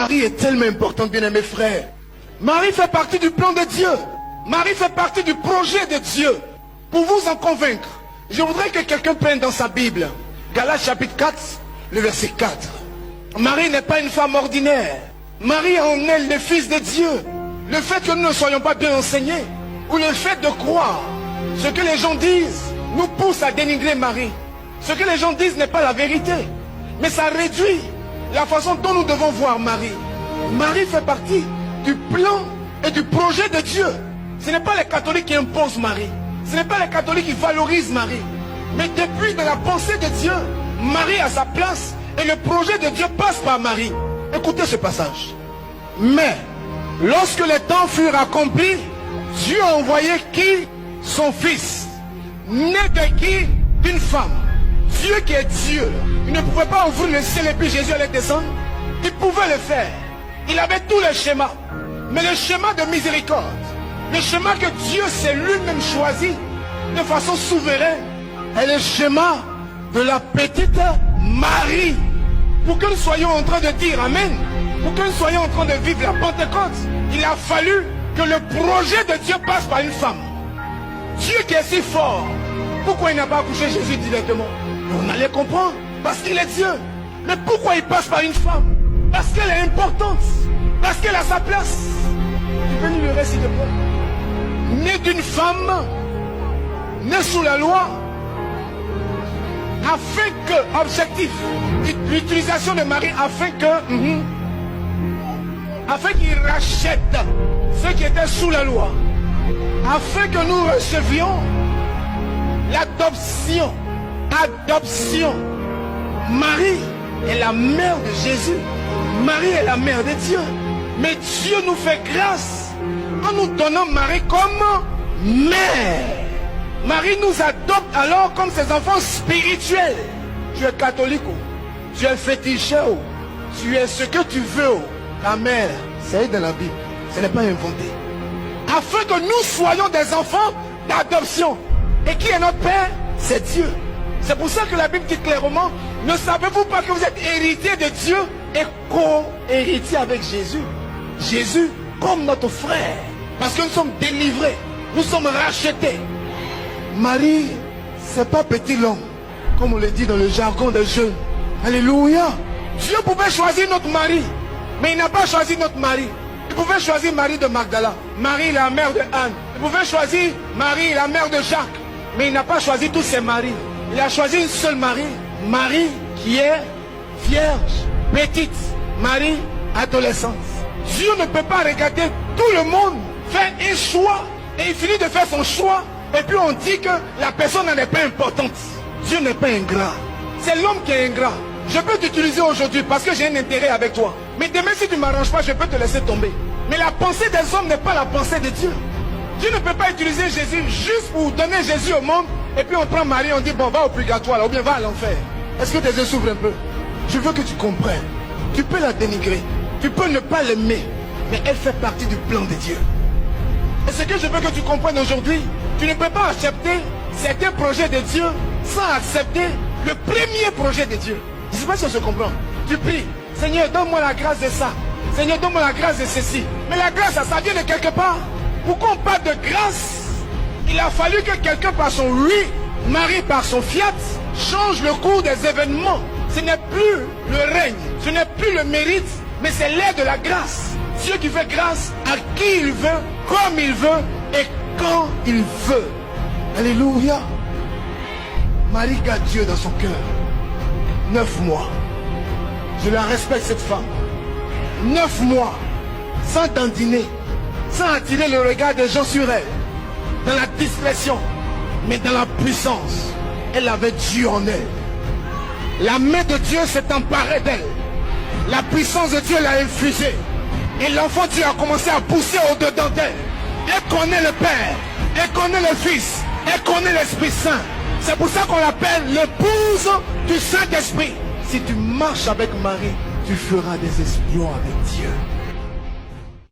Marie est tellement importante, bien-aimés frères. Marie fait partie du plan de Dieu. Marie fait partie du projet de Dieu. Pour vous en convaincre, je voudrais que quelqu'un prenne dans sa Bible Galates chapitre 4, le verset 4. Marie n'est pas une femme ordinaire. Marie a en elle le Fils de Dieu. Le fait que nous ne soyons pas bien enseignés, ou le fait de croire ce que les gens disent, nous pousse à dénigrer Marie. Ce que les gens disent n'est pas la vérité, mais ça réduit la façon dont nous devons voir Marie. Marie fait partie du plan et du projet de Dieu. Ce n'est pas les catholiques qui imposent Marie. Ce n'est pas les catholiques qui valorisent Marie. Mais depuis de la pensée de Dieu, Marie a sa place et le projet de Dieu passe par Marie. Écoutez ce passage. Mais lorsque les temps furent accomplis, Dieu a envoyé qui? Son Fils, né de qui? D'une femme. Dieu qui est Dieu, il ne pouvait pas ouvrir le ciel et puis Jésus allait descendre. Il pouvait le faire. Il avait tous les schémas. Mais le schéma de miséricorde, le schéma que Dieu s'est lui-même choisi de façon souveraine, est le schéma de la petite Marie. Pour que nous soyons en train de dire Amen, pour que nous soyons en train de vivre la Pentecôte, il a fallu que le projet de Dieu passe par une femme. Dieu qui est si fort, pourquoi il n'a pas accouché Jésus directement? On allait comprendre, parce qu'il est Dieu. Mais pourquoi il passe par une femme? Parce qu'elle est importante, parce qu'elle a sa place. Tu peux nous le réciter, s'il te plaît? Né d'une femme, né sous la loi, afin que, objectif, l'utilisation de Marie, afin qu'il rachète ceux qui étaient sous la loi, afin que nous recevions l'adoption. Adoption. Marie est la mère de Jésus. Marie est la mère de Dieu. Mais Dieu nous fait grâce en nous donnant Marie comme mère. Marie nous adopte alors comme ses enfants spirituels. Tu es catholique, tu es féticheur, tu es ce que tu veux. Ta mère, c'est dans la Bible, ce n'est pas inventé. Afin que nous soyons des enfants d'adoption. Et qui est notre Père? C'est Dieu. C'est pour ça que la Bible dit clairement, ne savez-vous pas que vous êtes héritiers de Dieu et co-héritiers avec Jésus? Jésus comme notre frère. Parce que nous sommes délivrés, nous sommes rachetés. Marie, c'est pas petit l'homme, comme on le dit dans le jargon des jeunes. Alléluia. Dieu pouvait choisir notre mari, mais il n'a pas choisi notre mari. Il pouvait choisir Marie de Magdala, Marie la mère de Anne. Il pouvait choisir Marie la mère de Jacques, mais il n'a pas choisi tous ses maris. Il a choisi une seule Marie, Marie qui est vierge, petite, Marie adolescente. Dieu ne peut pas regarder tout le monde faire un choix et il finit de faire son choix et puis on dit que la personne n'est pas importante. Dieu n'est pas ingrat, c'est l'homme qui est ingrat. Je peux t'utiliser aujourd'hui parce que j'ai un intérêt avec toi. Mais demain si tu ne m'arranges pas, je peux te laisser tomber. Mais la pensée des hommes n'est pas la pensée de Dieu. Dieu ne peut pas utiliser Jésus juste pour donner Jésus au monde. Et puis on prend Marie, on dit bon va au purgatoire là, ou bien va à l'enfer. Est-ce que tes yeux s'ouvrent un peu? Je veux que tu comprennes. Tu peux la dénigrer, tu peux ne pas l'aimer, mais elle fait partie du plan de Dieu. Et ce que je veux que tu comprennes aujourd'hui, tu ne peux pas accepter certains projets de Dieu sans accepter le premier projet de Dieu. Je ne sais pas si on se comprend. Tu pries, Seigneur donne-moi la grâce de ça, Seigneur donne-moi la grâce de ceci. Mais la grâce ça vient de quelque part. Pourquoi on parle de grâce? Il a fallu que quelqu'un par son oui, Marie par son fiat, change le cours des événements. Ce n'est plus le règne, ce n'est plus le mérite, mais c'est l'aide de la grâce. Dieu qui fait grâce à qui il veut, comme il veut et quand il veut. Alléluia. Marie garde Dieu dans son cœur. 9 mois. Je la respecte cette femme. 9 mois. Sans dandiner, sans attirer le regard des gens sur elle. Dans la discrétion, mais dans la puissance. Elle avait Dieu en elle. La main de Dieu s'est emparée d'elle. La puissance de Dieu l'a infusée. Et l'enfant Dieu a commencé à pousser au-dedans d'elle. Elle connaît le Père, elle connaît le Fils, elle connaît l'Esprit Saint. C'est pour ça qu'on l'appelle l'épouse du Saint-Esprit. Si tu marches avec Marie, tu feras des exploits avec Dieu.